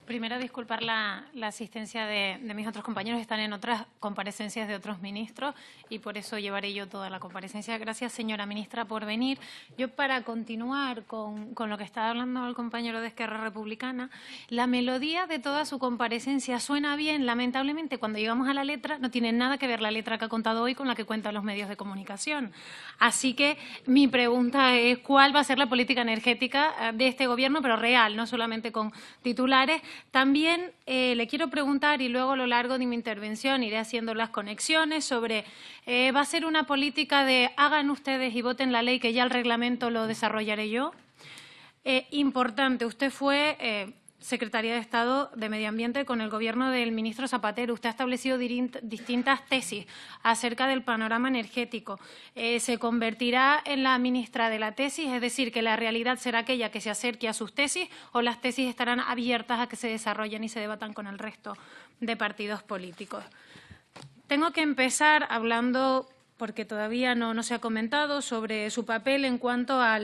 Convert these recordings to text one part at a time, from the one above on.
Primero, disculpar la asistencia de mis otros compañeros, están en otras comparecencias de otros ministros y por eso llevaré yo toda la comparecencia. Gracias, señora ministra, por venir. Yo, para continuar con lo que estaba hablando el compañero de Esquerra Republicana, la melodía de toda su comparecencia suena bien. Lamentablemente, cuando llegamos a la letra, no tiene nada que ver la letra que ha contado hoy con la que cuentan los medios de comunicación. Así que mi pregunta es cuál va a ser la política energética de este Gobierno, pero real, no solamente con titulares. También le quiero preguntar, y luego a lo largo de mi intervención iré haciendo las conexiones, sobre ¿va a ser una política de hagan ustedes y voten la ley, que ya el reglamento lo desarrollaré yo? Importante, usted fue Secretaria de Estado de Medio Ambiente con el Gobierno del ministro Zapatero. Usted ha establecido distintas tesis acerca del panorama energético. ¿Se convertirá en la ministra de la tesis? Es decir, que la realidad será aquella que se acerque a sus tesis, o las tesis estarán abiertas a que se desarrollen y se debatan con el resto de partidos políticos. Tengo que empezar hablando, porque todavía no se ha comentado, sobre su papel en cuanto a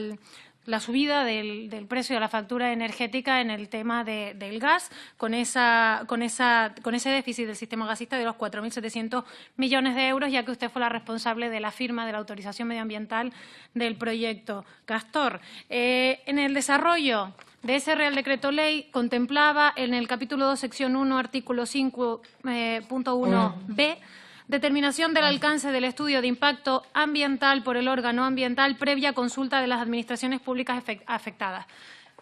la subida del precio de la factura energética en el tema del gas, con ese déficit del sistema gasista de los 4.700 millones de euros, ya que usted fue la responsable de la firma de la autorización medioambiental del proyecto Castor. En el desarrollo de ese Real Decreto Ley contemplaba en el capítulo 2, sección 1, artículo 5.1b, determinación del alcance del estudio de impacto ambiental por el órgano ambiental previa consulta de las administraciones públicas afectadas.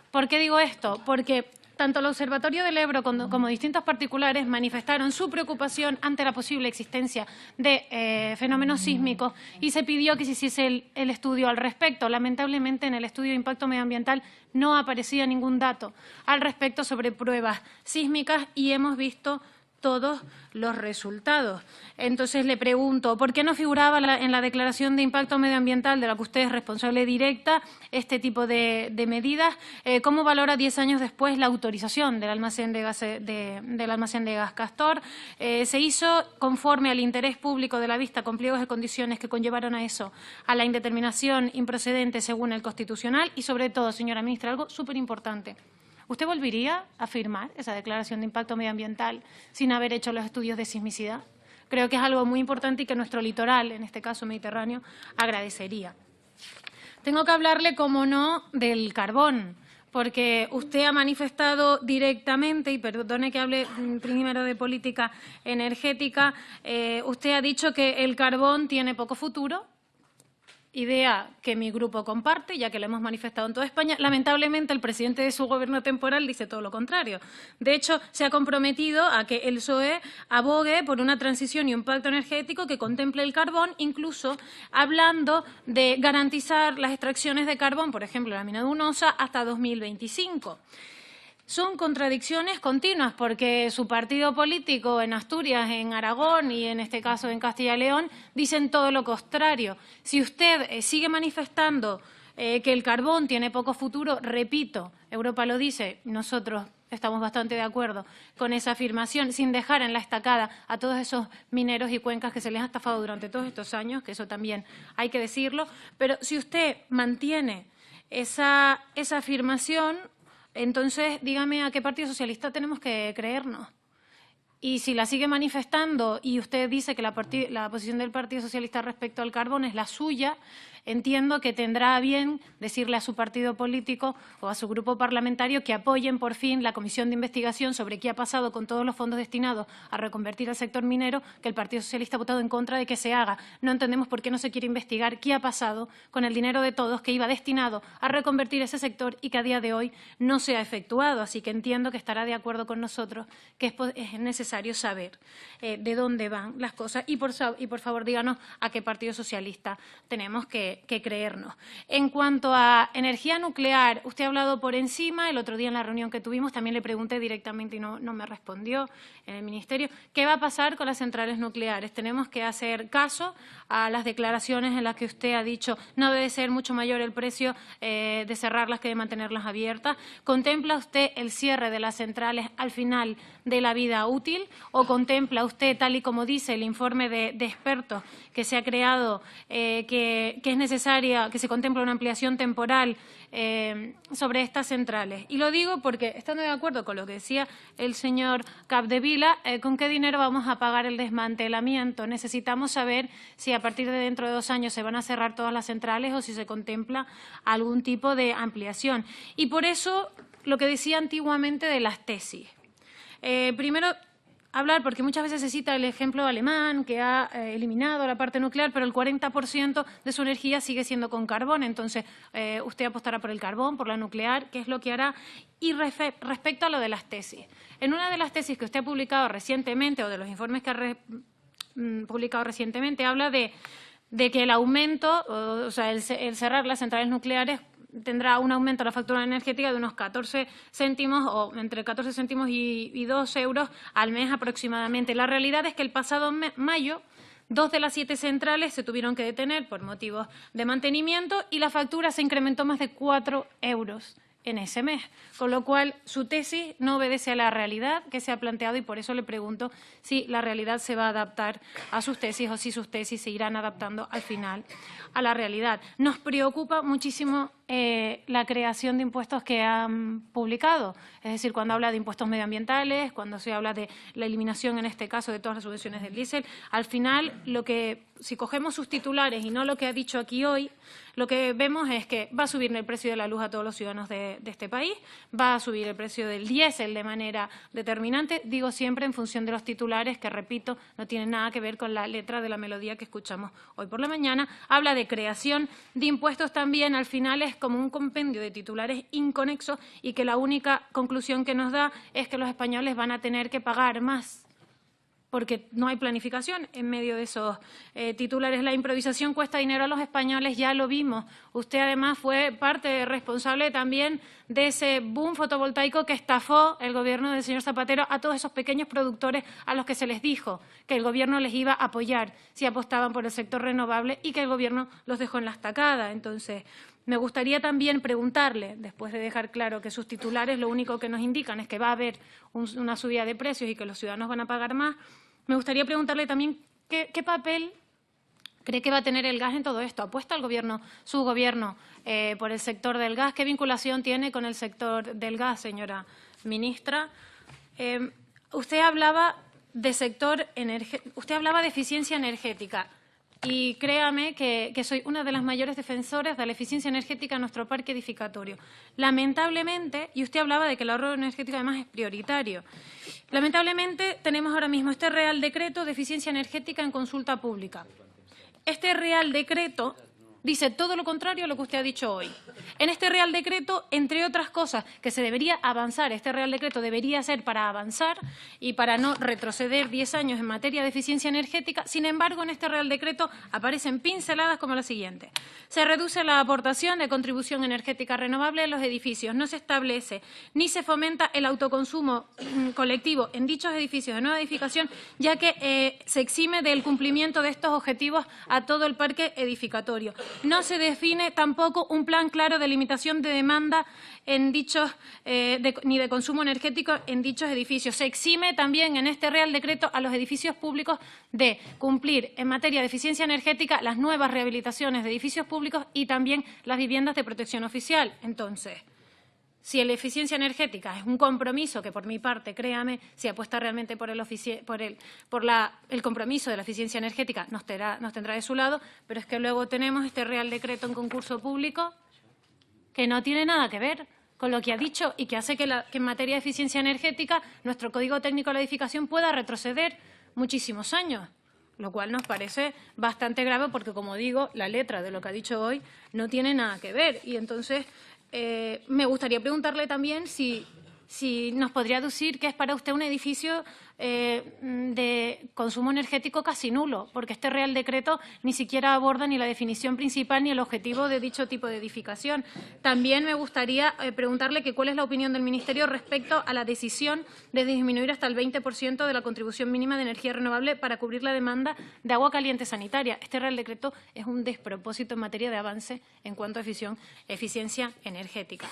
¿Por qué digo esto? Porque tanto el Observatorio del Ebro como distintos particulares manifestaron su preocupación ante la posible existencia de fenómenos sísmicos y se pidió que se hiciese el estudio al respecto. Lamentablemente, en el estudio de impacto medioambiental no aparecía ningún dato al respecto sobre pruebas sísmicas y hemos visto todos los resultados. Entonces, le pregunto, ¿por qué no figuraba en la declaración de impacto medioambiental de la que usted es responsable directa este tipo de medidas? ¿Cómo valora 10 años después la autorización del almacén de gas Castor? ¿Se hizo conforme al interés público de la vista con pliegos de condiciones que conllevaron a eso, a la indeterminación improcedente según el Constitucional? Y sobre todo, señora ministra, algo súper importante. ¿Usted volvería a firmar esa declaración de impacto medioambiental sin haber hecho los estudios de sismicidad? Creo que es algo muy importante y que nuestro litoral, en este caso mediterráneo, agradecería. Tengo que hablarle, como no, del carbón, porque usted ha manifestado directamente, y perdone que hable primero de política energética, usted ha dicho que el carbón tiene poco futuro. Idea que mi grupo comparte, ya que lo hemos manifestado en toda España. Lamentablemente, el presidente de su Gobierno temporal dice todo lo contrario. De hecho, se ha comprometido a que el PSOE abogue por una transición y un pacto energético que contemple el carbón, incluso hablando de garantizar las extracciones de carbón, por ejemplo, la mina de Hunosa, hasta 2025. Son contradicciones continuas, porque su partido político en Asturias, en Aragón y en este caso en Castilla y León dicen todo lo contrario. Si usted sigue manifestando que el carbón tiene poco futuro, repito, Europa lo dice, nosotros estamos bastante de acuerdo con esa afirmación, sin dejar en la estacada a todos esos mineros y cuencas que se les ha estafado durante todos estos años, que eso también hay que decirlo. Pero si usted mantiene esa afirmación, entonces, dígame a qué Partido Socialista tenemos que creernos. Y si la sigue manifestando y usted dice que la posición del Partido Socialista respecto al carbón es la suya, entiendo que tendrá a bien decirle a su partido político o a su grupo parlamentario que apoyen por fin la comisión de investigación sobre qué ha pasado con todos los fondos destinados a reconvertir al sector minero, que el Partido Socialista ha votado en contra de que se haga. No entendemos por qué no se quiere investigar qué ha pasado con el dinero de todos que iba destinado a reconvertir ese sector y que a día de hoy no se ha efectuado. Así que entiendo que estará de acuerdo con nosotros que es necesario saber de dónde van las cosas y por favor díganos a qué Partido Socialista tenemos que creernos. En cuanto a energía nuclear, usted ha hablado por encima. El otro día en la reunión que tuvimos también le pregunté directamente y no me respondió en el Ministerio. ¿Qué va a pasar con las centrales nucleares? Tenemos que hacer caso a las declaraciones en las que usted ha dicho no debe ser mucho mayor el precio de cerrarlas que de mantenerlas abiertas. ¿Contempla usted el cierre de las centrales al final de la vida útil? fácil o contempla usted, tal y como dice el informe de expertos que se ha creado, que es necesaria, que se contempla una ampliación temporal sobre estas centrales? Y lo digo porque, estando de acuerdo con lo que decía el señor Capdevila, ¿con qué dinero vamos a pagar el desmantelamiento? Necesitamos saber si a partir de dentro de 2 años se van a cerrar todas las centrales o si se contempla algún tipo de ampliación. Y por eso, lo que decía antiguamente de las tesis. Primero, hablar, porque muchas veces se cita el ejemplo alemán, que ha eliminado la parte nuclear, pero el 40% de su energía sigue siendo con carbón. Entonces, usted apostará por el carbón, por la nuclear, ¿qué es lo que hará? Y respecto a lo de las tesis. En una de las tesis que usted ha publicado recientemente, o de los informes que ha publicado recientemente, habla de que el aumento, o sea, el cerrar las centrales nucleares tendrá un aumento de la factura energética de unos 14 céntimos o entre 14 céntimos y 2 euros al mes aproximadamente. La realidad es que el pasado mayo 2 de las 7 centrales se tuvieron que detener por motivos de mantenimiento y la factura se incrementó más de 4 euros en ese mes, con lo cual su tesis no obedece a la realidad que se ha planteado y por eso le pregunto si la realidad se va a adaptar a sus tesis o si sus tesis se irán adaptando al final a la realidad. Nos preocupa muchísimo la creación de impuestos que han publicado, es decir, cuando habla de impuestos medioambientales, cuando se habla de la eliminación, en este caso, de todas las subvenciones del diésel. Al final, si cogemos sus titulares y no lo que ha dicho aquí hoy, lo que vemos es que va a subir el precio de la luz a todos los ciudadanos de este país, va a subir el precio del diésel de manera determinante, digo siempre en función de los titulares, que repito, no tienen nada que ver con la letra de la melodía que escuchamos hoy por la mañana. Habla de creación de impuestos también, al final es como un compendio de titulares inconexos y que la única conclusión que nos da es que los españoles van a tener que pagar más, porque no hay planificación en medio de esos titulares. La improvisación cuesta dinero a los españoles, ya lo vimos. Usted, además, fue parte responsable también de ese boom fotovoltaico que estafó el Gobierno del señor Zapatero a todos esos pequeños productores a los que se les dijo que el Gobierno les iba a apoyar si apostaban por el sector renovable y que el Gobierno los dejó en la estacada. Entonces, me gustaría también preguntarle, después de dejar claro que sus titulares lo único que nos indican es que va a haber una subida de precios y que los ciudadanos van a pagar más, me gustaría preguntarle también qué papel cree que va a tener el gas en todo esto. ¿Apuesta el Gobierno, su Gobierno, por el sector del gas? ¿Qué vinculación tiene con el sector del gas, señora ministra? Usted hablaba de usted hablaba de eficiencia energética. Y créame que soy una de las mayores defensoras de la eficiencia energética en nuestro parque edificatorio. Lamentablemente, y usted hablaba de que el ahorro energético además es prioritario, lamentablemente tenemos ahora mismo este Real Decreto de eficiencia energética en consulta pública. Este Real Decreto dice todo lo contrario a lo que usted ha dicho hoy. En este Real Decreto, entre otras cosas, que se debería avanzar, este Real Decreto debería ser para avanzar y para no retroceder 10 años en materia de eficiencia energética. Sin embargo, en este Real Decreto aparecen pinceladas como la siguiente. Se reduce la aportación de contribución energética renovable en los edificios. No se establece ni se fomenta el autoconsumo colectivo en dichos edificios de nueva edificación, ya que se exime del cumplimiento de estos objetivos a todo el parque edificatorio. No se define tampoco un plan claro de limitación de demanda en dichos, ni de consumo energético en dichos edificios. Se exime también en este Real Decreto a los edificios públicos de cumplir en materia de eficiencia energética las nuevas rehabilitaciones de edificios públicos y también las viviendas de protección oficial. Entonces, si la eficiencia energética es un compromiso que, por mi parte, créame, si apuesta realmente por el compromiso de la eficiencia energética, nos tendrá de su lado, pero es que luego tenemos este Real Decreto en concurso público que no tiene nada que ver con lo que ha dicho y que hace que en materia de eficiencia energética nuestro Código Técnico de la Edificación pueda retroceder muchísimos años, lo cual nos parece bastante grave porque, como digo, la letra de lo que ha dicho hoy no tiene nada que ver. Y entonces me gustaría preguntarle también si nos podría decir qué es para usted un edificio de consumo energético casi nulo, porque este Real Decreto ni siquiera aborda ni la definición principal ni el objetivo de dicho tipo de edificación. También me gustaría preguntarle cuál es la opinión del Ministerio respecto a la decisión de disminuir hasta el 20% de la contribución mínima de energía renovable para cubrir la demanda de agua caliente sanitaria. Este Real Decreto es un despropósito en materia de avance en cuanto a eficiencia energética.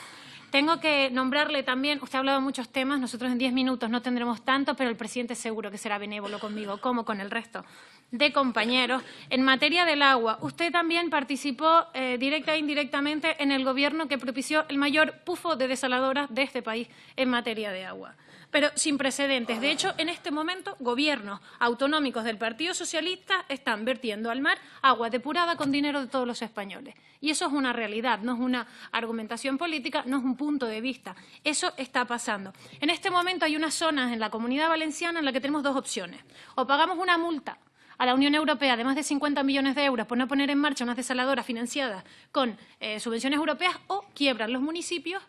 Tengo que nombrarle también, usted ha hablado de muchos temas, nosotros en 10 minutos no tendremos tanto, pero el presidente seguro que será benévolo conmigo, como con el resto de compañeros. En materia del agua, usted también participó directa e indirectamente en el Gobierno que propició el mayor pufo de desaladoras de este país en materia de agua, pero sin precedentes. De hecho, en este momento, gobiernos autonómicos del Partido Socialista están vertiendo al mar agua depurada con dinero de todos los españoles. Y eso es una realidad, no es una argumentación política, no es un punto de vista. Eso está pasando. En este momento hay unas zonas en la Comunidad Valenciana en las que tenemos dos opciones. O pagamos una multa a la Unión Europea de más de 50 millones de euros por no poner en marcha unas desaladoras financiadas con subvenciones europeas, o quiebran los municipios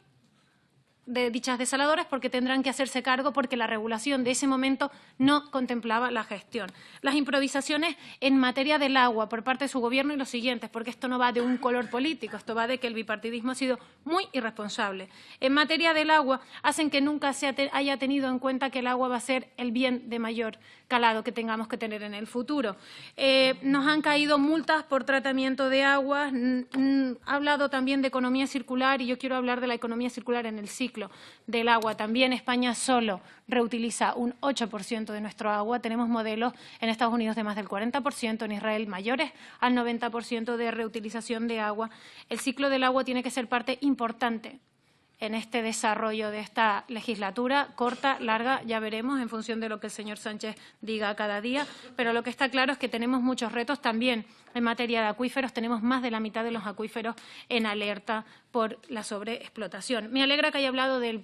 de dichas desaladoras porque tendrán que hacerse cargo porque la regulación de ese momento no contemplaba la gestión. Las improvisaciones en materia del agua por parte de su Gobierno y los siguientes, porque esto no va de un color político, esto va de que el bipartidismo ha sido muy irresponsable. En materia del agua, hacen que nunca se haya tenido en cuenta que el agua va a ser el bien de mayor calado que tengamos que tener en el futuro. Nos han caído multas por tratamiento de aguas. Ha hablado también de economía circular y yo quiero hablar de la economía circular en el ciclo del agua. También España solo reutiliza un 8% de nuestro agua. Tenemos modelos en Estados Unidos de más del 40%, en Israel mayores al 90% de reutilización de agua. El ciclo del agua tiene que ser parte importante en este desarrollo de esta legislatura, corta, larga, ya veremos en función de lo que el señor Sánchez diga cada día, pero lo que está claro es que tenemos muchos retos también en materia de acuíferos. Tenemos más de la mitad de los acuíferos en alerta por la sobreexplotación. Me alegra que haya hablado del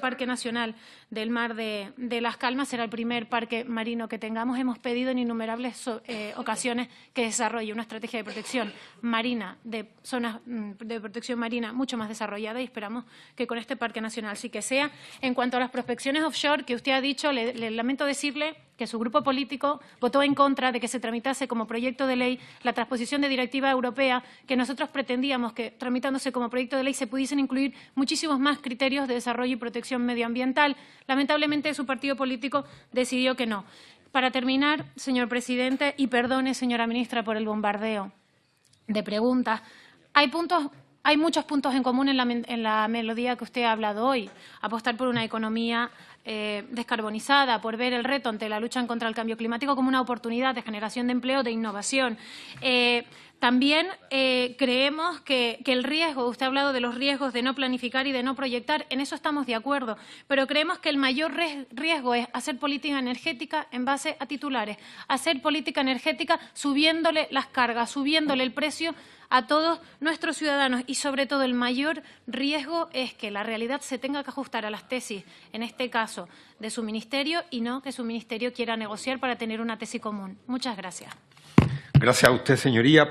Parque Nacional del Mar de las Calmas. Será el primer parque marino que tengamos. Hemos pedido en innumerables ocasiones que desarrolle una estrategia de protección marina, de zonas de protección marina mucho más desarrollada, y esperamos que con este Parque Nacional sí que sea. En cuanto a las prospecciones offshore que usted ha dicho, le lamento decirle que su grupo político votó en contra de que se tramitase como proyecto de ley la transposición de directiva europea, que nosotros pretendíamos que, tramitándose como proyecto de ley, se pudiesen incluir muchísimos más criterios de desarrollo y protección medioambiental. Lamentablemente, su partido político decidió que no. Para terminar, señor presidente, y perdone, señora ministra, por el bombardeo de preguntas, hay muchos puntos en común en la melodía que usted ha hablado hoy. Apostar por una economía descarbonizada, por ver el reto ante la lucha contra el cambio climático como una oportunidad de generación de empleo, de innovación. También creemos que el riesgo, usted ha hablado de los riesgos de no planificar y de no proyectar, en eso estamos de acuerdo, pero creemos que el mayor riesgo es hacer política energética en base a titulares, hacer política energética subiéndole las cargas, subiéndole el precio a todos nuestros ciudadanos, y sobre todo el mayor riesgo es que la realidad se tenga que ajustar a las tesis, en este caso, de su ministerio, y no que su ministerio quiera negociar para tener una tesis común. Muchas gracias. Gracias a usted, señoría.